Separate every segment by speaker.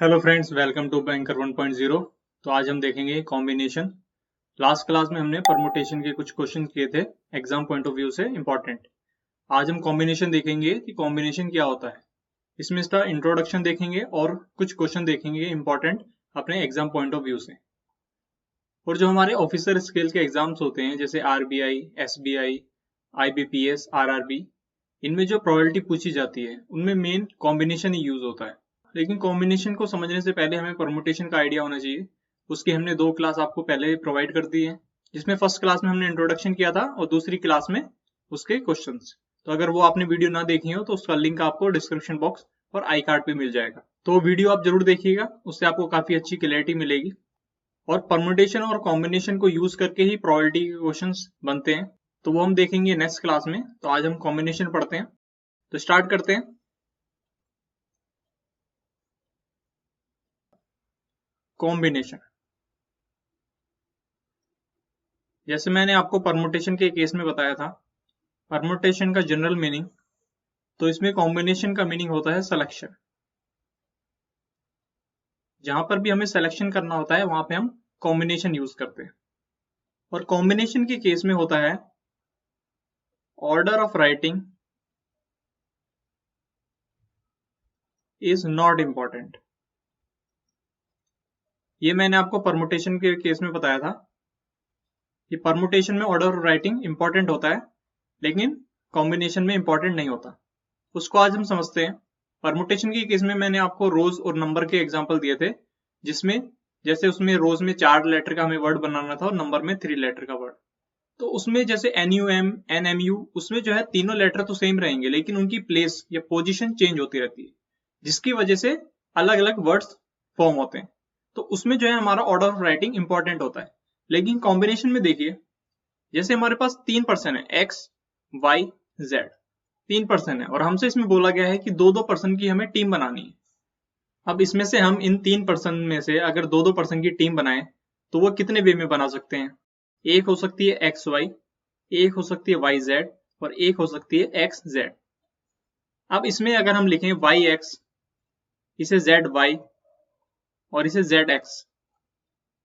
Speaker 1: Hello friends, welcome to banker 1.0। तो आज हम देखेंगे कॉम्बिनेशन। लास्ट क्लास में हमने परमुटेशन के कुछ क्वेश्चन किए थे, एग्जाम पॉइंट ऑफ व्यू से इंपॉर्टेंट। आज हम कॉम्बिनेशन देखेंगे कि कॉम्बिनेशन क्या होता है। इसमें इसका इंट्रोडक्शन देखेंगे और कुछ क्वेश्चन देखेंगे इंपॉर्टेंट अपने एग्जाम पॉइंट ऑफ व्यू से। और जो हमारे ऑफिसर स्केल के एग्जाम्स होते हैं जैसे आरबीआई, एसबीआई, आईबीपीएस, आरआरबी, इनमें जो प्रोबेबिलिटी पूछी जाती है उनमें मेन कॉम्बिनेशन ही यूज होता है। लेकिन कॉम्बिनेशन को समझने से पहले हमें परमुटेशन का आइडिया होना चाहिए। उसकी हमने 2 क्लास आपको पहले प्रोवाइड कर दी है, जिसमें फर्स्ट क्लास में हमने इंट्रोडक्शन किया था और दूसरी क्लास में उसके क्वेश्चंस। तो अगर वो आपने वीडियो ना देखी हो तो उसका लिंक आपको डिस्क्रिप्शन बॉक्स और आई कार्ड पे मिल जाएगा। तो वीडियो आप जरूर देखिएगा, उससे आपको काफी अच्छी क्लैरिटी मिलेगी। और परमुटेशन और कॉम्बिनेशन को यूज करके ही प्रोबेबिलिटी के क्वेश्चंस बनते हैं, तो वो हम देखेंगे नेक्स्ट क्लास में। तो आज हम कॉम्बिनेशन पढ़ते हैं, तो स्टार्ट करते हैं। कॉम्बिनेशन, जैसे मैंने आपको परमुटेशन के केस में बताया था, परमुटेशन का जनरल मीनिंग, तो इसमें कॉम्बिनेशन का मीनिंग होता है सिलेक्शन। जहां पर भी हमें सिलेक्शन करना होता है वहां पे हम कॉम्बिनेशन यूज करते हैं। और कॉम्बिनेशन के केस में होता है order of writing is not important. ये मैंने आपको परमुटेशन के केस में बताया था कि परमुटेशन में ऑर्डर ऑफ राइटिंग इंपॉर्टेंट होता है, लेकिन कॉम्बिनेशन में इंपॉर्टेंट नहीं होता। उसको आज हम समझते हैं। परमुटेशन के केस में मैंने आपको रोज और नंबर के एग्जांपल दिए थे, जिसमें जैसे उसमें रोज में 4 लेटर का हमें वर्ड बनाना था और नंबर में 3 लेटर का वर्ड। तो उसमें जैसे NUM, NMU, उसमें जो है तीनों लेटर तो सेम रहेंगे, लेकिन उनकी प्लेस या पोजीशन चेंज होती रहती है, जिसकी वजह से अलग अलग वर्ड्स फॉर्म होते हैं। तो उसमें जो है हमारा ऑर्डर ऑफ राइटिंग इंपॉर्टेंट होता है। लेकिन कॉम्बिनेशन में देखिए, जैसे हमारे पास 3 पर्सन है, एक्स, वाई, जेड, 3 पर्सन है और हमसे इसमें बोला गया है कि 2-2 पर्सन की हमें टीम बनानी है। अब इसमें से हम इन 3 पर्सन में से अगर 2-2 पर्सन की टीम बनाएं तो वो कितने वे में बना सकते हैं? एक हो सकती है एक्स वाई, एक हो सकती है वाई जेड और एक हो सकती है एक्स जेड। अब इसमें अगर हम लिखें वाई एक्स, इसे जेड वाई और इसे जेड एक्स,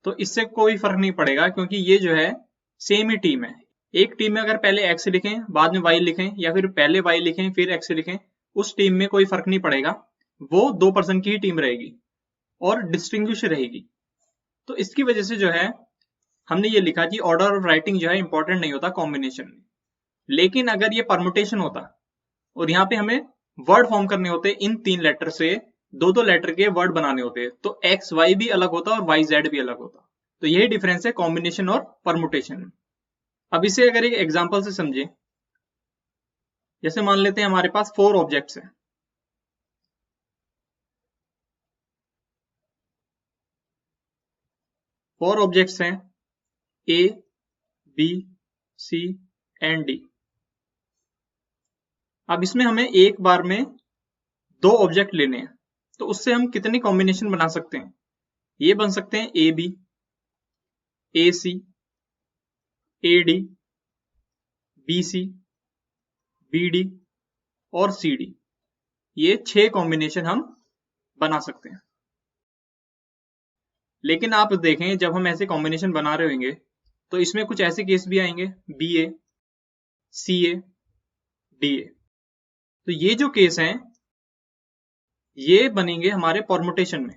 Speaker 1: तो इससे कोई फर्क नहीं पड़ेगा, क्योंकि ये जो है सेम ही टीम है। एक टीम में अगर पहले एक्स लिखें बाद में वाई लिखें, या फिर पहले वाई लिखें फिर एक्स लिखें, उस टीम में कोई फर्क नहीं पड़ेगा। वो 2 पर्सन की ही टीम रहेगी और डिस्टिंग्विश रहेगी। तो इसकी वजह से जो है हमने ये लिखा कि ऑर्डर ऑफ राइटिंग जो है इंपॉर्टेंट नहीं होता कॉम्बिनेशन में। लेकिन अगर ये परमुटेशन होता और यहाँ पे हमें वर्ड फॉर्म करने होते, इन 3 लेटर से 2-2 लेटर के वर्ड बनाने होते, तो एक्स वाई भी अलग होता और वाई जेड भी अलग होता। तो यही डिफरेंस है कॉम्बिनेशन और परमुटेशन में। अब इसे अगर एक एग्जांपल से समझें, जैसे मान लेते हैं हमारे पास 4 ऑब्जेक्ट्स हैं। 4 ऑब्जेक्ट्स हैं, A, B, C and D. अब इसमें हमें एक बार में 2 ऑब्जेक्ट लेने हैं, तो उससे हम कितने कॉम्बिनेशन बना सकते हैं? ये बन सकते हैं A B, A C, A D, B C, B D और सी डी। ये 6 कॉम्बिनेशन हम बना सकते हैं। लेकिन आप देखें, जब हम ऐसे कॉम्बिनेशन बना रहे होंगे तो इसमें कुछ ऐसे केस भी आएंगे, B A, C A, D A. तो ये जो केस हैं ये बनेंगे हमारे परमुटेशन में,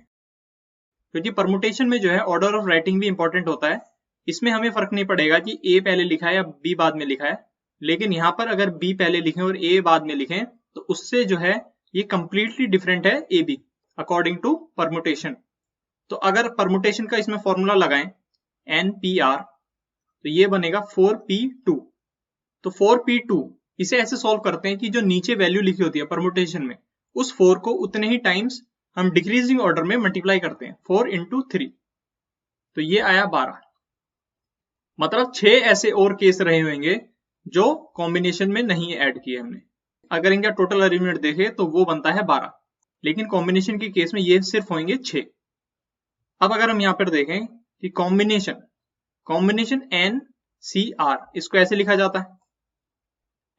Speaker 1: क्योंकि परमुटेशन में जो है ऑर्डर ऑफ राइटिंग भी इंपॉर्टेंट होता है। इसमें हमें फर्क नहीं पड़ेगा कि ए पहले लिखा है या बी बाद में लिखा है, लेकिन यहाँ पर अगर बी पहले लिखें और ए बाद में लिखें तो उससे जो है ये कंप्लीटली डिफरेंट है A B, according to permutation. तो अगर परमुटेशन का इसमें फॉर्मूला लगाएं NPR, तो ये बनेगा 4P2। तो 4P2 इसे ऐसे सॉल्व करते हैं कि जो नीचे वैल्यू लिखी होती है परमुटेशन में, उस 4 को उतने ही टाइम्स हम डिक्रीजिंग ऑर्डर में मल्टीप्लाई करते हैं, 4 into 3, तो ये आया 12। मतलब 6 ऐसे और केस रहे होंगे जो कॉम्बिनेशन में नहीं ऐड किए हमने। अगर इनका टोटल अरेंजमेंट देखें तो वो बनता है 12, लेकिन कॉम्बिनेशन के केस में ये सिर्फ होंगे 6। अब अगर हम यहाँ पर देखें कि कॉम्बिनेशन NCR, इसको ऐसे लिखा जाता है।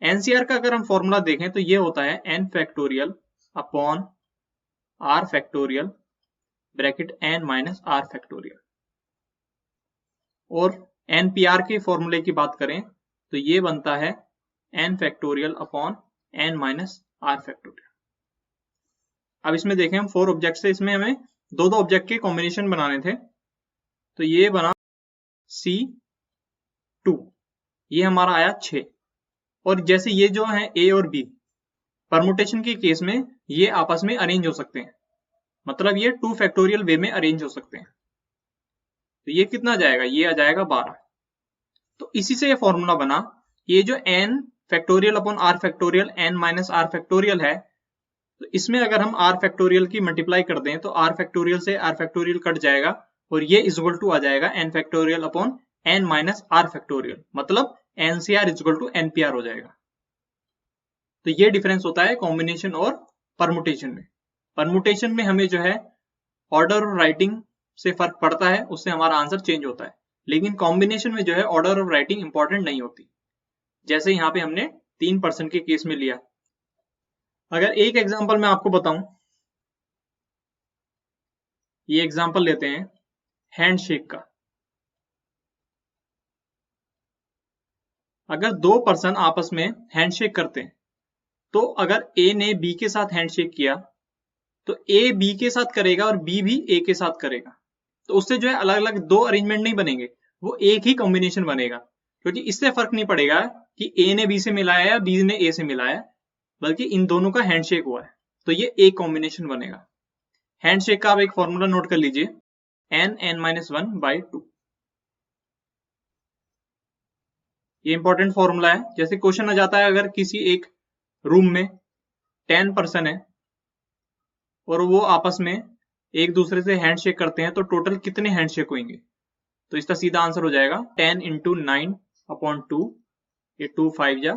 Speaker 1: NCR का अगर हम फॉर्मूला देखें तो ये होता है N factorial upon R factorial bracket n minus r factorial. और NPR के फॉर्मूले की बात करें तो ये बनता है n factorial upon n minus r factorial. अब इसमें देखें हम 4 ऑब्जेक्ट से, इसमें हमें दो ऑब्जेक्ट के कॉम्बिनेशन बनाने थे, तो ये बना C2, ये हमारा आया 6। और जैसे ये जो है A और B, परमुटेशन के केस में ये आपस में अरेंज हो सकते हैं, मतलब ये 2 फैक्टोरियल वे में अरेंज हो सकते हैं। तो ये कितना जाएगा, ये आ जाएगा 12। तो इसी से ये फॉर्मूला बना, ये जो n factorial upon r factorial n minus r factorial है, तो इसमें अगर हम r फैक्टोरियल की मल्टीप्लाई कर दें तो r फैक्टोरियल से r फैक्टोरियल कट जाएगा और ये इक्वल टू आ जाएगा n factorial upon n minus r factorial, मतलब NCR इक्वल टू NPR हो जाएगा। तो ये डिफरेंस होता है कॉम्बिनेशन और परमुटेशन में। परमुटेशन में हमें जो है ऑर्डर और राइटिंग से फर्क पड़ता है, उससे हमारा आंसर चेंज होता है, लेकिन कॉम्बिनेशन में जो है ऑर्डर और राइटिंग इंपॉर्टेंट नहीं होती, जैसे यहाँ पे हमने 3% के केस में लिया। अगर एक एग्जांपल मैं आपको बताऊं, ये एग्जांपल लेते हैं हैंडशेक का। अगर 2 पर्सन आपस में हैंडशेक करते हैं, तो अगर A ने B के साथ हैंडशेक किया तो A B के साथ करेगा और B भी A के साथ करेगा, तो उससे जो है अलग अलग 2 अरेंजमेंट नहीं बनेंगे, वो एक ही कॉम्बिनेशन बनेगा, क्योंकि इससे फर्क नहीं पड़ेगा कि A ने B से मिलाया या B ने A से मिलाया, बल्कि इन दोनों का हैंडशेक हुआ है, तो ये एक कॉम्बिनेशन बनेगा। हैंडशेक का आप एक फॉर्मूला नोट कर लीजिए, n(n-1/2). ये इंपॉर्टेंट फॉर्मूला है। जैसे क्वेश्चन आ जाता है, अगर किसी एक रूम में 10 पर्सन है और वो आपस में एक दूसरे से हैंडशेक करते हैं, तो टोटल कितने हैंडशेक होंगे, तो इसका सीधा आंसर हो जाएगा 10 × 9/2, ये 2 5 जा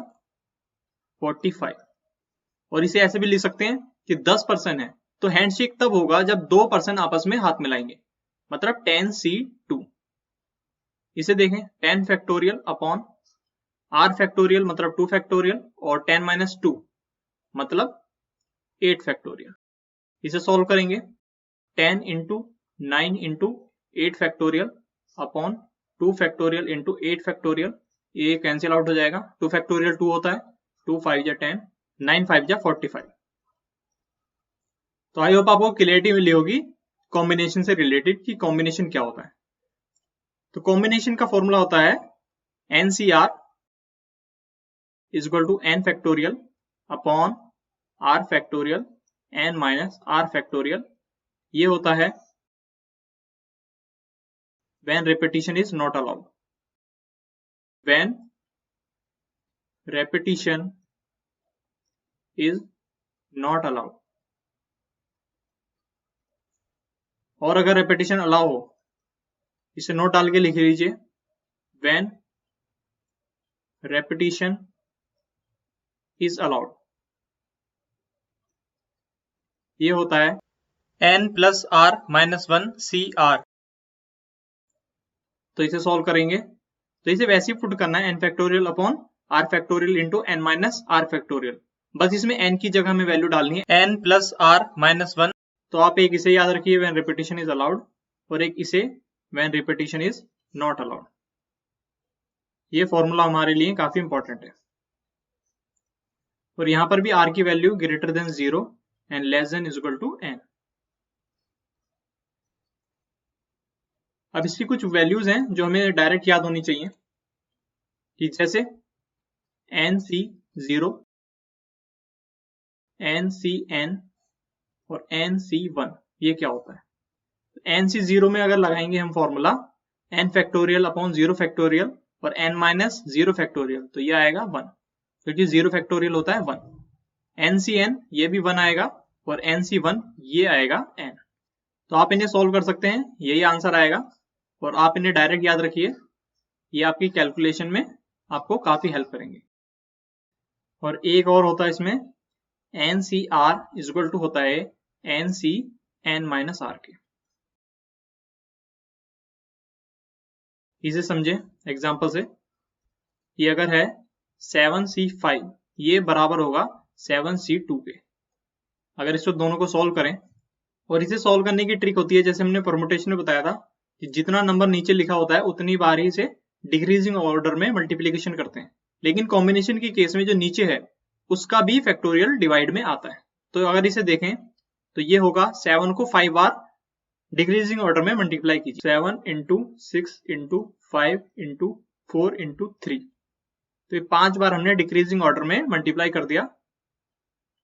Speaker 1: 45। और इसे ऐसे भी लिख सकते हैं कि 10 पर्सन है तो हैंडशेक तब होगा जब 2 पर्सन आपस में हाथ मिलाएंगे, मतलब 10C2। इसे देखें 10 फैक्टोरियल अपॉन r फैक्टोरियल मतलब 2 फैक्टोरियल और 10 माइनस 2 मतलब 8 फैक्टोरियल। इसे सॉल्व करेंगे 10 × 9 × 8 फैक्टोरियल अपॉन 2 फैक्टोरियल × 8 फैक्टोरियल, ये कैंसिल आउट हो जाएगा, 2 फैक्टोरियल 2 होता है, 2 5 जा 10, 9 5 जा 45। तो आई होप आपको क्लियरिटी मिली होगी कॉम्बिनेशन से रिलेटेड कि कॉम्बिनेशन क्या होता है। तो कॉम्बिनेशन का फॉर्मूला होता है NCR equal to n factorial upon r factorial n minus r factorial. ये होता है when repetition is not allowed, when repetition is not allowed। और अगर रेपिटेशन अलाउ हो, इसे नोट डाल के लिख लीजिए, when repetition is allowed। ये होता है n+r-1CR। तो इसे सॉल्व करेंगे तो इसे वैसे ही पुट करना है n factorial upon r factorial into n minus r factorial, बस इसमें n की जगह में वैल्यू डालनी है n+r-1। तो आप एक इसे याद रखिए व्हेन रिपीटिशन इज अलाउड, और एक इसे when repetition is not allowed. ये फॉर्मूला हमारे लिए काफी इंपॉर्टेंट है। और यहां पर भी r की value greater than 0 and less than equal to n। अब इसकी कुछ वैल्यूज हैं जो हमें डायरेक्ट याद होनी चाहिए, कि जैसे NC0, NCN और NC1, ये क्या होता है। NC0 में अगर लगाएंगे हम formula n factorial upon 0 factorial और n माइनस 0 फैक्टोरियल, तो ये आएगा 1, क्योंकि 0 फैक्टोरियल होता है 1। NCN ये भी 1 आएगा और NC1 ये आएगा n। तो आप इन्हें सॉल्व कर सकते हैं, यही आंसर आएगा, और आप इन्हें डायरेक्ट याद रखिए, ये आपकी कैलकुलेशन में आपको काफी हेल्प करेंगे। और एक और होता है इसमें NCR इक्वल टू होता है NCN माइनस R के। इसे समझे एग्जांपल से, ये अगर है 7C5, ये बराबर होगा 7C2 के। अगर इसको दोनों को सॉल्व करें और इसे सॉल्व करने की ट्रिक होती है, जैसे हमने परमुटेशन में बताया था कि जितना नंबर नीचे लिखा होता है उतनी बार ही इसे डिक्रीजिंग ऑर्डर में मल्टीप्लीकेशन करते हैं। लेकिन कॉम्बिनेशन के केस में जो नीचे है उसका भी फैक्टोरियल डिवाइड में आता है। तो अगर इसे देखें तो ये होगा 7 को 5 बार डिक्रीजिंग ऑर्डर में मल्टीप्लाई कीजिए, 7 इंटू 6 इंटू 5 इंटू 4 इंटू 3। तो ये 5 बार हमने डिक्रीजिंग ऑर्डर में मल्टीप्लाई कर दिया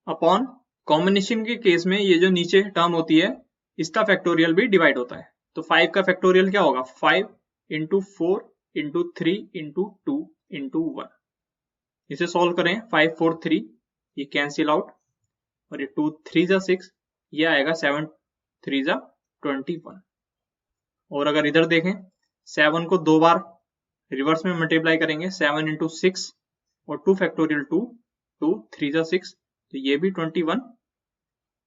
Speaker 1: अपॉन कॉम्बिनेशन के केस में ये जो नीचे टर्म होती है इसका फैक्टोरियल भी डिवाइड होता है। तो 5 का फैक्टोरियल क्या होगा, 5 इंटू 4 इंटू 3 इंटू 2 इंटू 1। इसे सॉल्व करें, 5 4 3 ये कैंसिल आउट, और ये 2 3 जा 6, ये आएगा 7 3 जा 21। और अगर इधर देखें 7 को 2 बार रिवर्स में मल्टीप्लाई करेंगे, 7 इंटू 6 और 2 फैक्टोरियल 2 2 3 जा 6, तो ये भी 21।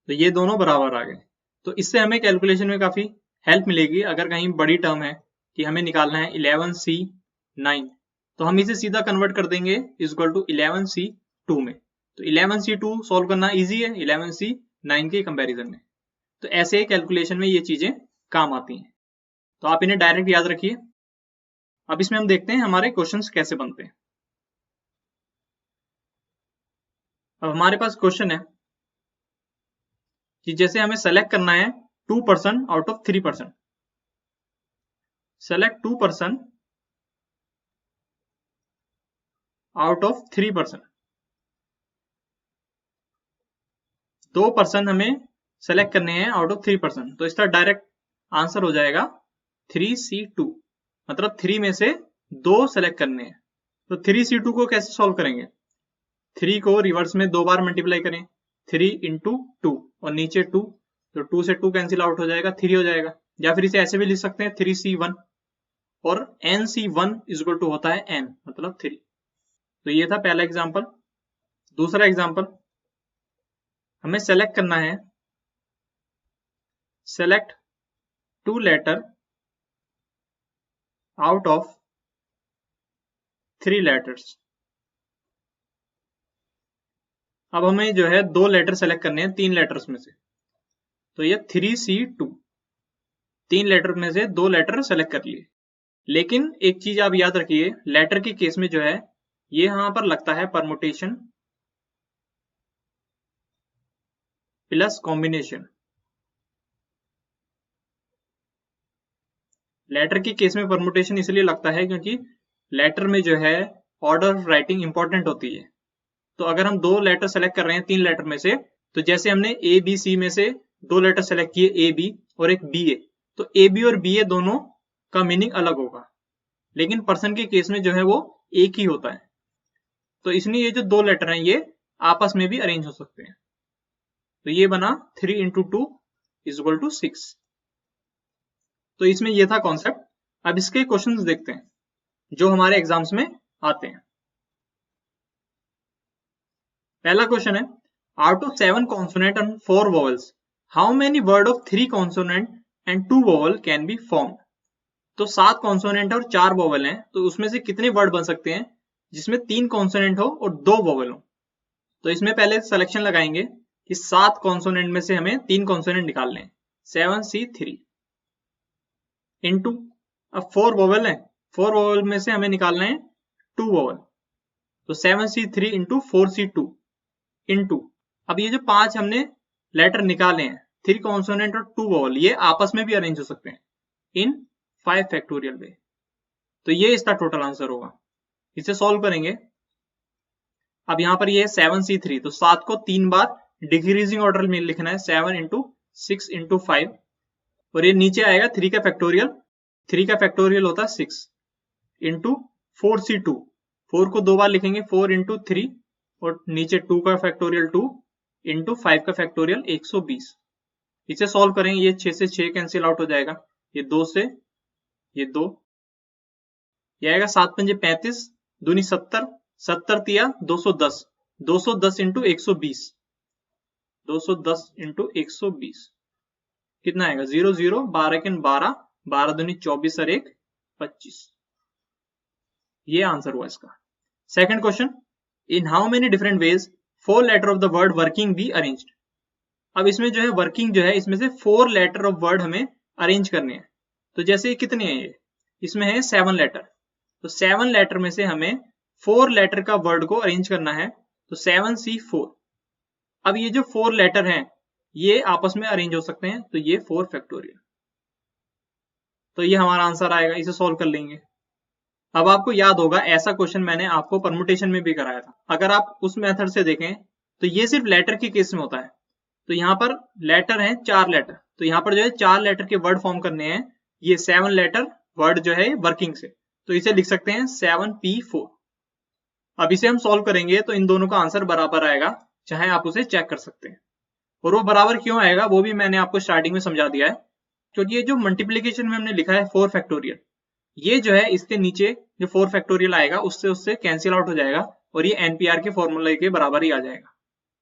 Speaker 1: तो ये दोनों बराबर आ गए। तो इससे हमें कैलकुलेशन में काफी हेल्प मिलेगी। अगर कहीं बड़ी टर्म है कि हमें निकालना है 11C 9, तो हम इसे सीधा कन्वर्ट कर देंगे इज इक्वल टू 11C 2 में। तो 11C 2 सॉल्व करना इजी है 11C 9 के कंपैरिजन में। तो ऐसे कैलकुलेशन में ये चीजें काम आती हैं, तो आप इन्हें डायरेक्ट याद रखिए। अब इसमें हम देखते हैं हमारे क्वेश्चंस कैसे बनते हैं। अब हमारे पास क्वेश्चन है कि जैसे हमें सेलेक्ट करना है 2% out of 3%। Select 2% out of 3%। 2% हमें सेलेक्ट करने हैं आउट ऑफ 3%। तो इसका डायरेक्ट आंसर हो जाएगा 3C2, मतलब 3 में से 2 सेलेक्ट करने हैं। तो 3C2 को कैसे सॉल्व करेंगे, 3 को रिवर्स में 2 बार मल्टीप्लाई करें, 3 इंटू 2 और नीचे 2, तो 2 से 2 कैंसिल आउट हो जाएगा, 3 हो जाएगा। या फिर इसे ऐसे भी लिख सकते हैं 3C1, और NC1 इज इक्वल टू होता है n, मतलब 3। तो ये था पहला एग्जांपल। दूसरा एग्जांपल, हमें सेलेक्ट करना है, select 2 letter out of 3 letters. अब हमें जो है 2 लेटर सेलेक्ट करने हैं 3 लेटर्स में से। तो ये 3C2, 3 लेटर में से 2 लेटर सेलेक्ट कर लिए। लेकिन एक चीज आप याद रखिए, लेटर के केस में जो है ये यहां पर लगता है परमुटेशन प्लस कॉम्बिनेशन। लेटर के केस में परमुटेशन इसलिए लगता है क्योंकि लेटर में जो है ऑर्डर राइटिंग इंपॉर्टेंट होती है। तो अगर हम 2 लेटर सेलेक्ट कर रहे हैं 3 लेटर में से, तो जैसे हमने ए बी सी में से 2 लेटर सेलेक्ट किए, ए बी और एक बी ए, तो ए बी और बी ए दोनों का मीनिंग अलग होगा। लेकिन पर्सन के केस में जो है वो एक ही होता है। तो इसलिए ये जो 2 लेटर हैं ये आपस में भी अरेंज हो सकते हैं। तो ये बना 3 इंटू 2 इज इक्वल टू 6। तो इसमें ये था कॉन्सेप्ट। अब इसके क्वेश्चंस देखते हैं जो हमारे एग्जाम्स में आते हैं। पहला क्वेश्चन है, out of 7 consonant and 4 vowels how many word of 3 consonant and 2 vowel can be formed. तो 7 कॉन्सोनेंट और 4 वोवेल हैं, तो उसमें से कितने वर्ड बन सकते हैं जिसमें 3 कॉन्सोनेंट हो और 2 वोवेल हो। तो इसमें पहले सिलेक्शन लगाएंगे कि 7 कॉन्सोनेंट में से हमें 3 कॉन्सोनेंट निकालने हैं, 7C3 इंटू, अब 4 वोवेल है, 4 वोवेल में से हमें निकालना है 2 वोवेल, तो 7C3 इंटू 4C2 इंटू, अब ये जो 5 हमने लेटर निकाले हैं 3 कॉन्सोनेंट और 2 वोवेल, ये आपस में भी अरेंज हो सकते हैं इन 5 फैक्टोरियल वे। तो ये इसका टोटल आंसर होगा। इसे सॉल्व करेंगे। अब यहां पर ये 7C3, तो 7 को 3 बार डिक्रीजिंग ऑर्डर में लिखना है, 7 इंटू 6 इंटू 5, और ये नीचे आएगा 3 का फैक्टोरियल, 3 का फैक्टोरियल होता है 6 इंटू 4C2, 4 को 2 बार लिखेंगे, 4 इंटू 3 और नीचे 2 का फैक्टोरियल 2 इंटू 5 का फैक्टोरियल 120। इसे सॉल्व करेंगे, ये 6 से 6 कैंसिल आउट हो जाएगा, ये 2 से ये 2, ये आएगा 7 पंजे 35, दूनी 70, 70 तिया 210, 210 इंटू 120, 210 इंटू 120 कितना आएगा 0 0, 12 के 12, 12 दूनी 24 और 1 25। ये आंसर हुआ इसका। Second question, in how many different ways 4 letter of the word working be arranged. अब इसमें जो है वर्किंग जो है, इसमें से 4 लेटर ऑफ वर्ड हमें अरेंज करने हैं। तो जैसे कितने हैं ये, इसमें है 7 लेटर, तो 7 लेटर में से हमें 4 लेटर का वर्ड को अरेंज करना है, तो 7C4। अब ये जो 4 लेटर हैं ये आपस में अरेंज हो सकते हैं, तो ये 4 फैक्टोरियल, तो ये हमारा आंसर आएगा। इसे सॉल्व कर लेंगे। अब आपको याद होगा ऐसा क्वेश्चन मैंने आपको परमुटेशन में भी कराया था। अगर आप उस मेथड से देखें तो ये सिर्फ लेटर के केस में होता है। तो यहाँ पर लेटर हैं 4 लेटर, तो यहाँ पर जो है 4 लेटर के वर्ड फॉर्म करने हैं। ये 7 लेटर वर्ड जो है वर्किंग से, तो इसे लिख सकते हैं 7P4। अब इसे हम सॉल्व करेंगे तो इन दोनों का आंसर बराबर आएगा, चाहे आप उसे चेक कर सकते हैं। और वो बराबर क्यों आएगा वो भी मैंने आपको स्टार्टिंग में समझा दिया है। क्योंकि ये जो मल्टीप्लीकेशन में हमने लिखा है 4 फैक्टोरियल, ये जो है इसके नीचे जो 4 फैक्टोरियल आएगा उससे कैंसिल आउट हो जाएगा और ये एनपीआर के फॉर्मूले के बराबर ही आ जाएगा।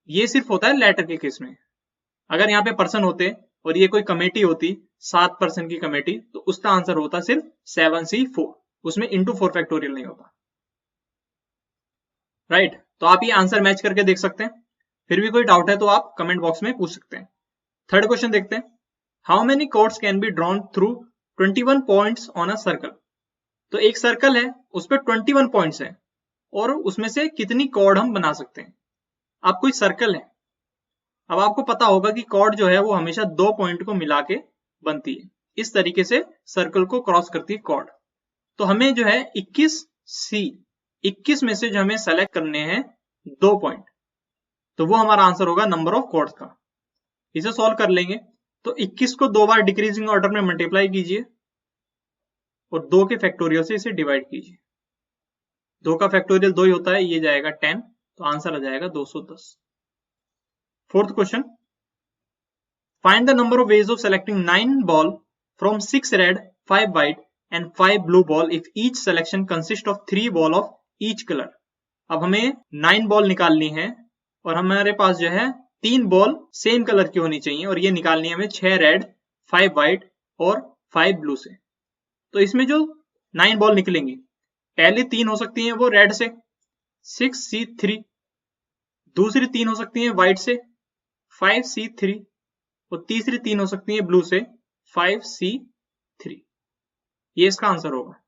Speaker 1: ये सिर्फ होता है लेटर के केस में। अगर यहाँ पे पर्सन होते और ये कोई कमेटी होती 7 पर्सन की कमेटी, तो उसका आंसर होता सिर्फ 7C4, उसमें इंटू 4 फैक्टोरियल नहीं होता। राइट, तो आप ये आंसर मैच करके देख सकते हैं। फिर भी कोई डाउट है तो आप कमेंट बॉक्स में पूछ सकते हैं। थर्ड क्वेश्चन देखते हैं। How many chords can be drawn through 21 points on a circle. तो एक सर्कल है उस पर 21 पॉइंट्स है और उसमें से कितनी कॉर्ड हम बना सकते हैं। अब कोई सर्कल है, अब आपको पता होगा कि कॉर्ड जो है वो हमेशा 2 पॉइंट को मिला के बनती है। इस तरीके से सर्कल को क्रॉस करती है कॉर्ड। तो हमें जो है 21 में से जो हमें सेलेक्ट करने हैं 2 पॉइंट, तो वो हमारा आंसर होगा नंबर ऑफ कॉर्ड्स का। इसे सॉल्व कर लेंगे तो 21 को 2 बार डिक्रीजिंग ऑर्डर में मल्टीप्लाई कीजिए और 2 के फैक्टोरियल से इसे डिवाइड कीजिए। 2 का फैक्टोरियल 2 ही होता है, ये जाएगा 10, तो आंसर आ जाएगा 210। Fourth question, find the number of ways of selecting 9 ball from 6 red 5 white and 5 blue ball if each selection consist of 3 ball of each colour. अब हमें 9 बॉल निकालनी है और हमारे पास जो है 3 बॉल सेम कलर की होनी चाहिए और ये निकालनी है हमें 6 रेड 5 व्हाइट और 5 ब्लू से। तो इसमें जो 9 बॉल निकलेंगी, पहली 3 हो सकती हैं वो रेड से 6C3, दूसरी 3 हो सकती हैं व्हाइट से 5C3 और तीसरी 3 हो सकती हैं ब्लू से 5C3। ये इसका आंसर होगा।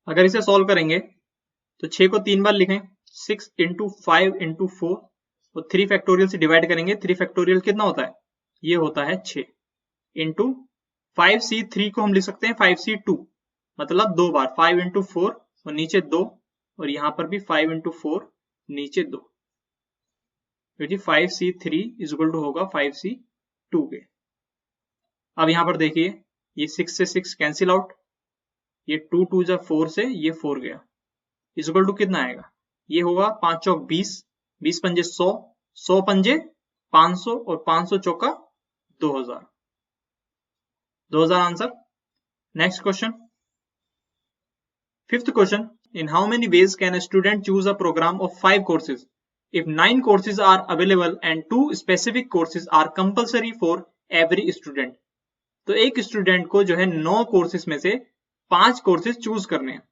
Speaker 1: अगर इसे सॉल्व करेंगे तो 6 को 3 बार लिखें, 6 इंटू 5 इंटू 4 और 3 फैक्टोरियल से डिवाइड करेंगे। 3 फैक्टोरियल कितना होता है, ये होता है 6 इंटू 5C3 को हम लिख सकते हैं 5C2, मतलब 2 बार 5 इंटू 4 और नीचे 2 और यहां पर भी 5 इंटू 4 नीचे 2, क्योंकि 5C3 इज इक्वल टू होगा 5C2 के। अब यहां पर देखिए ये 6 से 6 कैंसिल आउट, ये 2 2 जा 4 से ये 4 गया, इज इक्वल टू कितना आएगा, ये होगा 5 चौक 20, 20 पंजे 100, 100 पंजे 500 और 500 चौका 2000, 2000 answer. Next question, fifth question, in how many ways can a student choose a program of 5 courses if 9 courses are available and 2 specific courses are compulsory for every student। तो एक स्टूडेंट को जो है 9 कोर्सेज में से 5 courses choose करने हैं,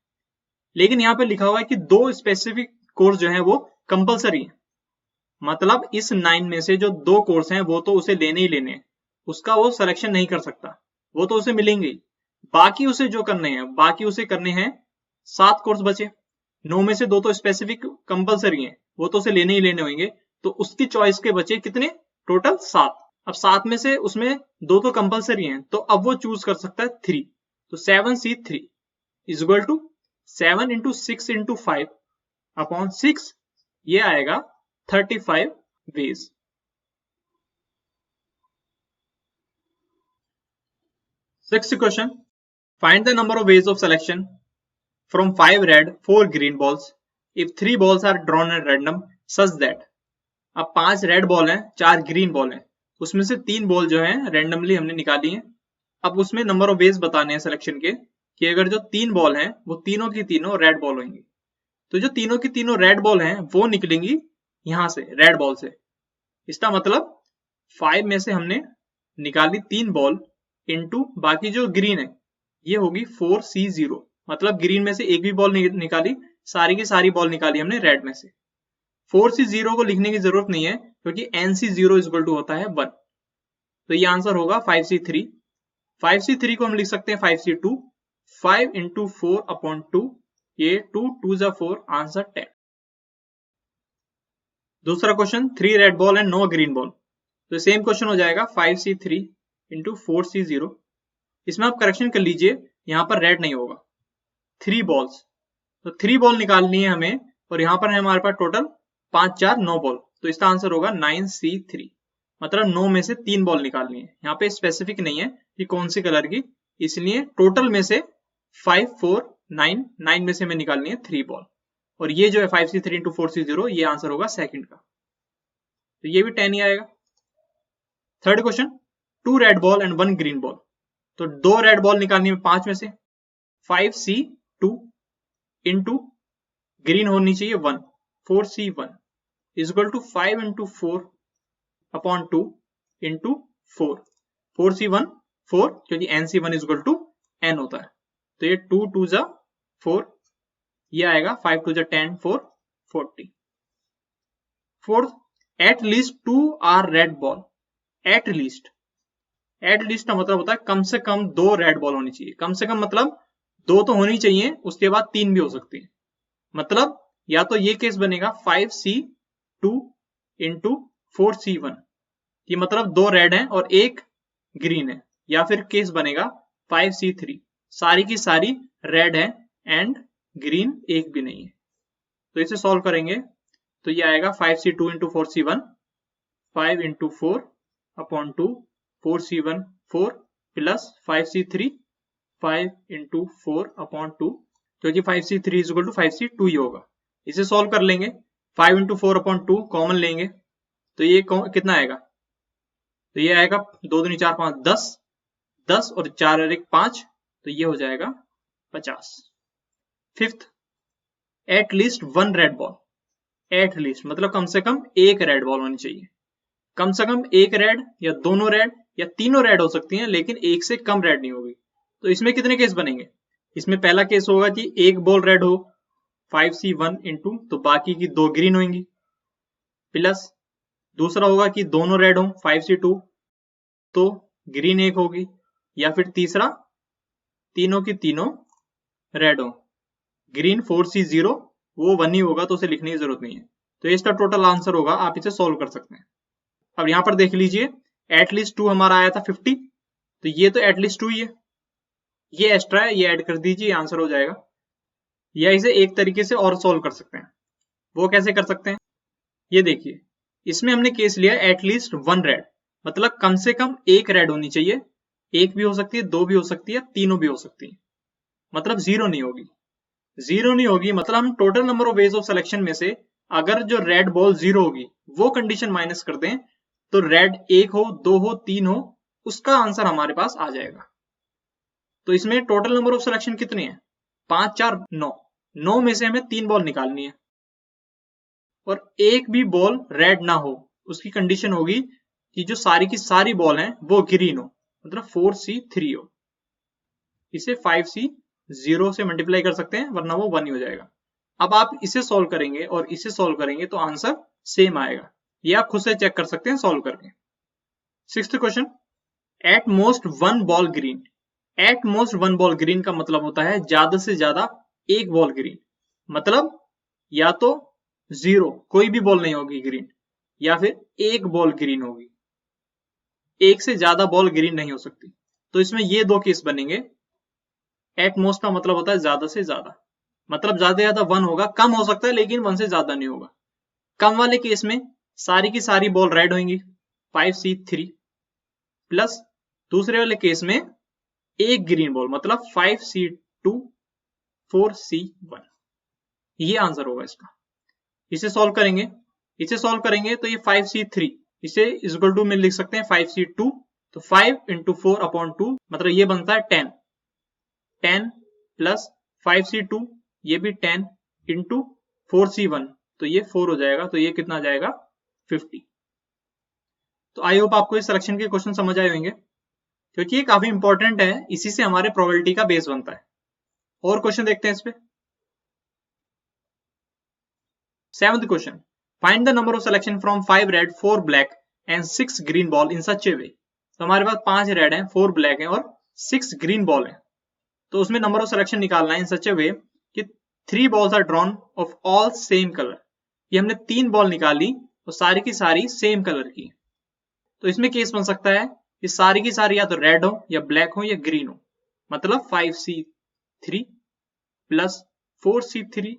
Speaker 1: लेकिन यहाँ पे लिखा हुआ है कि 2 स्पेसिफिक कोर्स जो है वो कंपलसरी है। मतलब इस 9 में से जो 2 कोर्स हैं वो तो उसे लेने ही लेने हैं, उसका वो सिलेक्शन नहीं कर सकता, वो तो उसे मिलेंगे ही। बाकी उसे जो करने हैं, बाकी उसे करने हैं 7 कोर्स बचे, 9 में से 2 तो स्पेसिफिक कंपलसरी हैं, वो तो उसे लेने ही लेने होंगे, तो उसकी चॉइस के बचे कितने, टोटल 7। अब 7 में से उसमें 2 तो कंपलसरी हैं, तो अब वो चूज कर सकता है 3, तो 7C3 is equal to 7 into 6 into 5 upon 6, ये आएगा 35 ways. Sixth question, find the number of ways of selection from 5 red 4 green balls if 3 balls are drawn at random such that। अब 5 रेड बॉल हैं 4 green ball हैं, उसमें से 3 ball जो हैं randomly हमने निकाली हैं। अब उसमें नंबर ऑफ वेज बताने हैं सिलेक्शन के कि अगर जो 3 बॉल हैं वो तीनों की तीनों रेड बॉल होंगी, तो जो तीनों की तीनों रेड बॉल हैं वो निकलेंगी यहां से रेड बॉल से। इसका मतलब 5 में से हमने निकाली 3 बॉल इंटू बाकी जो ग्रीन है ये होगी 4C0, मतलब ग्रीन में से एक भी बॉल निकाली, सारी की सारी बॉल निकाली हमने रेड में से। 4C0 को लिखने की जरूरत नहीं है, क्योंकि NC0 इक्वल टू होता है 1। तो ये आंसर होगा 5C3। 5C3 को हम लिख सकते हैं 5C2, 5 इंटू 4/2, ये 2 2 जा 4, आंसर 10। दूसरा question, 3 red ball and no green ball. तो सेम क्वेश्चन हो जाएगा 5C3 इंटू 4C0। इसमें आप करेक्शन कर लीजिए, यहां पर रेड नहीं होगा, 3 बॉल्स, तो 3 बॉल निकालनी है हमें, और यहां पर है हमारे पास टोटल 5 4 9 बॉल, तो इसका आंसर होगा 9C3। मतलब 9 में से 3 बॉल निकालनी है। यहाँ पे स्पेसिफिक नहीं है कि कौन सी कलर की, इसलिए टोटल में से 5 4 9 9 में से हमें निकालनी है 3 बॉल, और ये जो है 5C3 इंटू 4C0, ये आंसर होगा सेकंड का, तो ये भी 10 ही आएगा। Third question, 2 red ball and 1 green ball. तो 2 रेड बॉल निकालनी है 5 में से, 5C2 इंटू ग्रीन होनी चाहिए 1, 4C1 equal to 5 into 4/2 into 4, 4C1 4, क्योंकि NC1 इक्वल टू N होता है, तो ये 2 2 जा 4, ये आएगा 5 2 जा 10, 4 40। Fourth, at least 2 are red ball. At least का मतलब होता है कम से कम 2 रेड बॉल होनी चाहिए। कम से कम मतलब 2 तो होनी चाहिए, उसके बाद 3 भी हो सकती है। मतलब या तो ये केस बनेगा 5C2 इंटू 4C1, ये मतलब 2 रेड हैं और 1 ग्रीन है, या फिर केस बनेगा 5C3, सारी की सारी रेड है एंड ग्रीन एक भी नहीं है। तो इसे सॉल्व करेंगे तो ये आएगा 5C2 into 4C1, 5 into 4/2, 4C1 4 plus 5C3, 5 into 4/2, क्योंकि 5C3 इक्वल टू 5C2 ही होगा। इसे सॉल्व कर लेंगे, 5 इंटू 4/2 कॉमन लेंगे, तो ये कितना आएगा, तो ये आएगा 2 दूनी 4 5 10, 10 और 4 और 1 5, तो ये हो जाएगा 50। Fifth, at least 1 red ball. At least मतलब कम से कम 1 रेड बॉल होनी चाहिए। कम से कम 1 रेड या दोनों रेड या तीनों रेड हो सकती हैं, लेकिन 1 से कम रेड नहीं होगी। तो इसमें कितने केस बनेंगे, इसमें पहला केस होगा कि 1 बॉल रेड हो 5C1 इंटू, तो बाकी की 2 ग्रीन होंगी, प्लस दूसरा होगा कि दोनों रेड हो 5C2, तो ग्रीन 1 होगी, या फिर तीसरा तीनों की तीनों रेड हो, ग्रीन 4C0, वो 1 ही होगा, तो उसे लिखने की जरूरत नहीं है। तो इसका टोटल आंसर होगा, आप इसे सॉल्व कर सकते हैं। अब यहां पर देख लीजिए, एटलीस्ट 2 हमारा आया था 50, तो ये तो एटलीस्ट 2 ही है, ये एक्स्ट्रा है, ये ऐड कर दीजिए, आंसर हो जाएगा। या इसे एक तरीके से और सॉल्व कर सकते हैं, वो कैसे कर सकते हैं, ये देखिए, इसमें हमने केस लिया एटलीस्ट 1 रेड, मतलब कम से कम 1 रेड होनी चाहिए, 1 भी हो सकती है, 2 भी हो सकती है, तीनों भी हो सकती है, मतलब 0 नहीं होगी। 0 नहीं होगी मतलब हम total number of ways of selection में से अगर जो रेड बॉल 0 होगी वो कंडीशन माइनस कर दें, तो रेड 1 हो, 2 हो, 3 हो, उसका आंसर हमारे पास आ जाएगा। तो इसमें टोटल नंबर ऑफ सिलेक्शन कितने हैं, 5 4 9, 9 में से हमें 3 बॉल निकालनी है, और एक भी बॉल रेड ना हो, उसकी कंडीशन होगी कि जो सारी की सारी बॉल हैं वो ग्रीन हो, मतलब 4C3 हो। इसे 5C0 से मल्टीप्लाई कर सकते हैं, वरना वो 1 ही हो जाएगा। अब आप इसे सॉल्व करेंगे और इसे सॉल्व करेंगे तो आंसर सेम आएगा, ये आप खुद से चेक कर सकते हैं सॉल्व करके। Sixth question, at most 1 ball green. At most 1 ball green का मतलब होता है ज्यादा से ज्यादा 1 बॉल ग्रीन, मतलब या तो 0 कोई भी बॉल नहीं होगी ग्रीन, या फिर 1 बॉल ग्रीन होगी, 1 से ज्यादा बॉल ग्रीन नहीं हो सकती। तो इसमें ये 2 केस बनेंगे। एट मोस्ट का मतलब होता है ज्यादा से ज्यादा, मतलब ज्यादा से ज्यादा 1 होगा, कम हो सकता है लेकिन 1 से ज्यादा नहीं होगा। कम वाले केस में सारी की सारी बॉल रेड होंगी 5C3, प्लस दूसरे वाले केस में 1 ग्रीन बॉल, मतलब 5C2 4C1, ये आंसर होगा इसका। इसे सॉल्व करेंगे, तो ये 5C3 इसे इक्वल टू में लिख सकते हैं 5C2, तो 5 इंटू 4/2, मतलब ये बनता है 10, 10 प्लस 5C2, ये भी 10 इंटू 4C1, तो ये 4 हो जाएगा, तो ये कितना आ जाएगा 50। तो आई होप आपको इस सिलेक्शन के क्वेश्चन समझ आए होंगे, क्योंकि ये काफी इंपॉर्टेंट है, इसी से हमारे प्रोबेबिलिटी का बेस बनता है। और क्वेश्चन देखते हैं इस पे। 7th question, find the number of selection from 5 red 4 black and 6 green ball in such a way. तो हमारे पास 5 रेड हैं, 4 ब्लैक हैं और 6 ग्रीन बॉल हैं। तो उसमें नंबर ऑफ सिलेक्शन निकालना है इन सच ए वे कि 3 balls are drawn of all same colour. ये हमने 3 बॉल निकाली और सारी की सारी सेम कलर की। तो इसमें केस बन सकता है कि सारी की सारी या तो रेड हो या ब्लैक हो या ग्रीन हो। मतलब 5C3 plus 4C3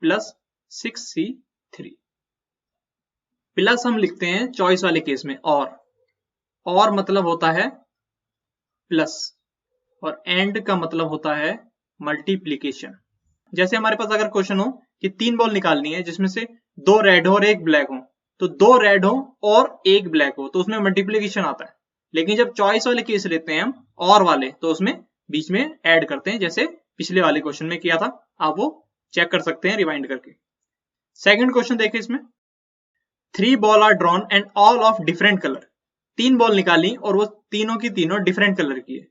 Speaker 1: plus 6C3 plus हम लिखते हैं चॉइस वाले केस में और मतलब होता है प्लस और एंड का मतलब होता है मल्टीप्लीकेशन। जैसे हमारे पास अगर क्वेश्चन हो कि 3 बॉल निकालनी है जिसमें से 2 रेड हो और 1 ब्लैक हो, तो 2 रेड हो और 1 ब्लैक हो तो उसमें मल्टीप्लीकेशन आता है। लेकिन जब चॉइस वाले केस लेते हैं हम और वाले, तो उसमें बीच में ऐड करते हैं, जैसे पिछले वाले क्वेश्चन में किया था। आप वो चेक कर सकते हैं रिवाइंड करके। सेकंड क्वेश्चन देखिए, इसमें 3 ball are drawn and all of different colour. 3 ball निकाली और वो तीनों की तीनों डिफरेंट कलर की है।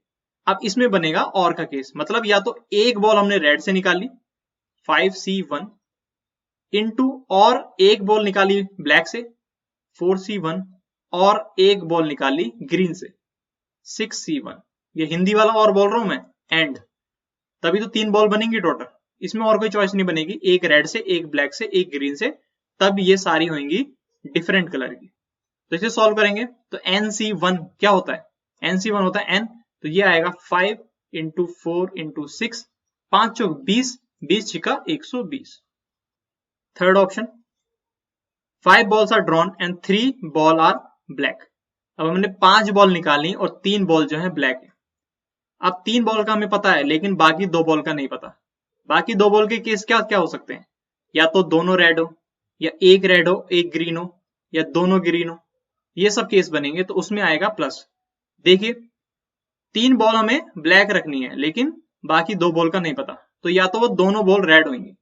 Speaker 1: अब इसमें बनेगा और का केस, मतलब या तो एक बॉल हमने रेड से निकाली 5C1 इंटू और एक बॉल निकाली ब्लैक से 4C1 और एक बॉल निकाली ग्रीन से 6C1। ये हिंदी वाला और बोल रहा हूं मैं एंड, तभी तो 3 बॉल बनेंगी टोटल। इसमें और कोई चॉइस नहीं बनेगी, एक रेड से, एक ब्लैक से, एक ग्रीन से, तब ये सारी होंगी डिफरेंट कलर की। तो इसे सॉल्व करेंगे तो NC1 क्या होता है? NC1 होता है N, तो ये आएगा 5 इंटू 4 इंटू 6, 5 चौक 20, 20 छिका 120। Third option 5 balls are drawn and 3 ball are black. अब हमने 5 बॉल निकाली और 3 बॉल जो है ब्लैक है। अब 3 बॉल का हमें पता है लेकिन बाकी 2 बॉल का नहीं पता। बाकी 2 बॉल के केस क्या क्या हो सकते हैं? या तो दोनों रेड हो, या एक रेड हो एक ग्रीन हो, या दोनों ग्रीन हो, ये सब केस बनेंगे। तो उसमें आएगा प्लस। देखिए 3 बॉल हमें ब्लैक रखनी है लेकिन बाकी 2 बॉल का नहीं पता, तो या तो वो दोनों बॉल रेड होंगी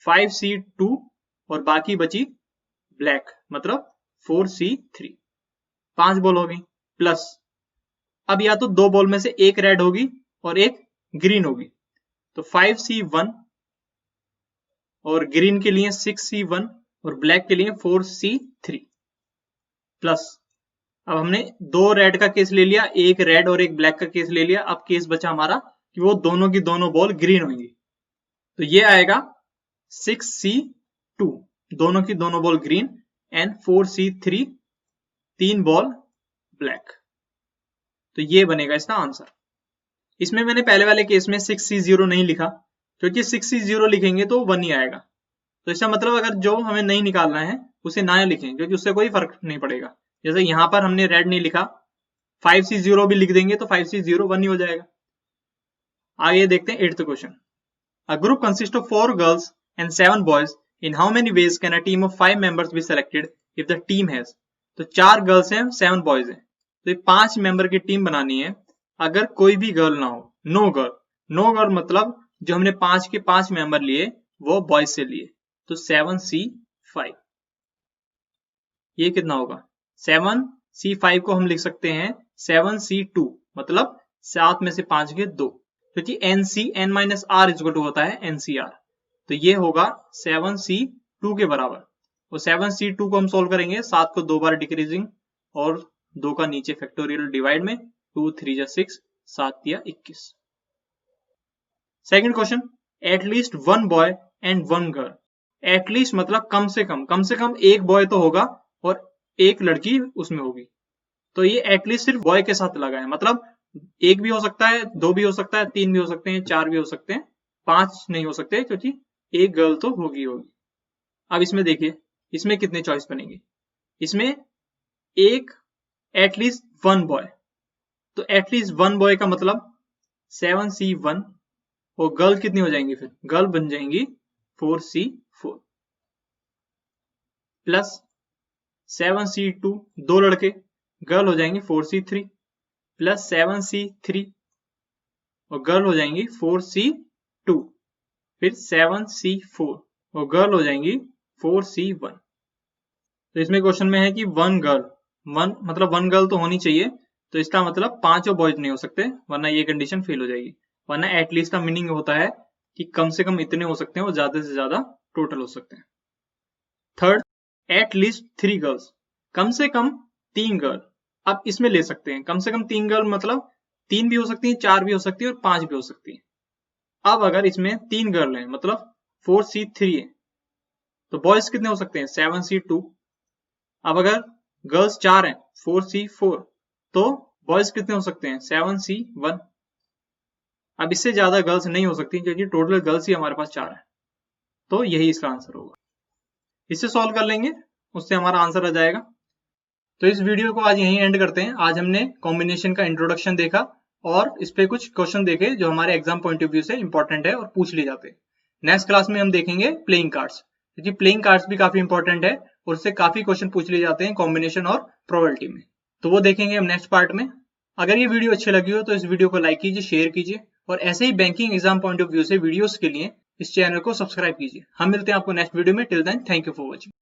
Speaker 1: 5C2 और बाकी बची ब्लैक, मतलब 4C3। 5 बॉल हो गई प्लस, अब या तो 2 बॉल में से एक रेड होगी और एक ग्रीन होगी, तो 5C1 और ग्रीन के लिए 6C1 और ब्लैक के लिए 4C3 प्लस। अब हमने 2 रेड का केस ले लिया, एक रेड और एक ब्लैक का केस ले लिया। अब केस बचा हमारा कि वो दोनों की दोनों बॉल ग्रीन होंगी, तो ये आएगा 6C2 दोनों की दोनों ball green and 4C3 3 ball black. तो ये बनेगा इसका आंसर। इसमें मैंने पहले वाले केस में 6C0 नहीं लिखा, क्योंकि 6C0 लिखेंगे तो 1 ही आएगा। तो इसका मतलब अगर जो हमें नहीं निकालना है उसे ना लिखें, क्योंकि उससे कोई फर्क नहीं पड़ेगा। जैसे यहां पर हमने रेड नहीं लिखा, 5C0 भी लिख देंगे तो 5C0 1 ही हो जाएगा। आगे देखते हैं 8th question. A group consist of 4 girls and 7 boys, in how many ways can a team of 5 members be selected if the team has. तो 4 गर्ल्स हैं 7 बॉयज हैं, तो ये 5 मेंबर की टीम बनानी है अगर कोई भी गर्ल ना हो। नो गर्ल, नो गर्ल मतलब जो हमने 5 के 5 मेंबर लिए वो बॉयज से लिए, तो 7C5। ये कितना होगा? 7C5 को हम लिख सकते हैं 7C2, मतलब 7 में से 5 के 2, क्योंकि n-r इक्वल होता है NCR। तो ये होगा 7C2 के बराबर। और 7C2 को हम सोल्व करेंगे, 7 को 2 बार डिक्रीजिंग और 2 का नीचे फैक्टोरियल डिवाइड में, 2 3 6, 7 21। Second question, at least 1 boy and 1 girl. At least मतलब कम से कम एक बॉय तो होगा और एक लड़की उसमें होगी। तो ये एटलीस्ट सिर्फ बॉय के साथ लगा है, मतलब एक भी हो सकता है, 2 भी हो सकता है, 3 भी हो सकते हैं, 4 भी हो सकते हैं, 5 नहीं हो सकते क्योंकि एक गर्ल तो होगी। अब इसमें देखिए इसमें कितने चॉइस बनेंगे। इसमें एक एटलीस्ट 1 बॉय, तो एटलीस्ट 1 बॉय का मतलब 7C1 और गर्ल कितनी हो जाएंगी? फिर गर्ल बन जाएंगी 4C4 प्लस 7C2 2 लड़के, गर्ल हो जाएंगी 4C3 प्लस 7C3 और गर्ल हो जाएंगी 4C2, फिर 7C4 और गर्ल हो जाएंगी 4C1। तो इसमें क्वेश्चन में है कि 1 गर्ल, 1 मतलब 1 गर्ल तो होनी चाहिए, तो इसका मतलब 5 बॉयज नहीं हो सकते, वरना ये कंडीशन फेल हो जाएगी। वरना एटलीस्ट का मीनिंग होता है कि कम से कम इतने हो सकते हैं और ज्यादा से ज्यादा टोटल हो सकते हैं। थर्ड, एट लीस्ट 3 गर्ल्स, कम से कम 3 गर्ल। अब इसमें ले सकते हैं कम से कम 3 गर्ल, मतलब 3 भी हो सकती है, 4 भी हो सकती है और 5 भी हो सकती है। अब अगर इसमें 3 गर्ल हैं मतलब 4C3 है, तो बॉयज कितने हो सकते हैं 7C2। अब अगर गर्ल्स 4 हैं 4C4, तो बॉयज कितने हो सकते हैं 7C1। अब इससे ज्यादा गर्ल्स नहीं हो सकती क्योंकि टोटल गर्ल्स ही हमारे पास 4 है, तो यही इसका आंसर होगा। इससे सॉल्व कर लेंगे, उससे हमारा आंसर आ जाएगा। तो इस वीडियो को आज यहीं एंड करते हैं। आज हमने कॉम्बिनेशन का इंट्रोडक्शन देखा और इस पे कुछ क्वेश्चन देखे जो हमारे एग्जाम पॉइंट ऑफ व्यू से इंपॉर्टेंट है और पूछ लिए जाते हैं। नेक्स्ट क्लास में हम देखेंगे प्लेइंग कार्ड्स, क्योंकि प्लेइंग कार्ड्स भी काफी इंपॉर्टेंट है और उससे काफी क्वेश्चन पूछ लिए जाते हैं कॉम्बिनेशन और प्रोबेबिलिटी में। तो वो देखेंगे हम नेक्स्ट पार्ट में। अगर ये वीडियो अच्छी लगी हो तो इस वीडियो को लाइक कीजिए, शेयर कीजिए और ऐसे ही banking exam point of view से वीडियोस के लिए इस चैनल को सब्सक्राइब कीजिए। हम मिलते हैं आपको नेक्स्ट वीडियो में। Till then thank you for watching.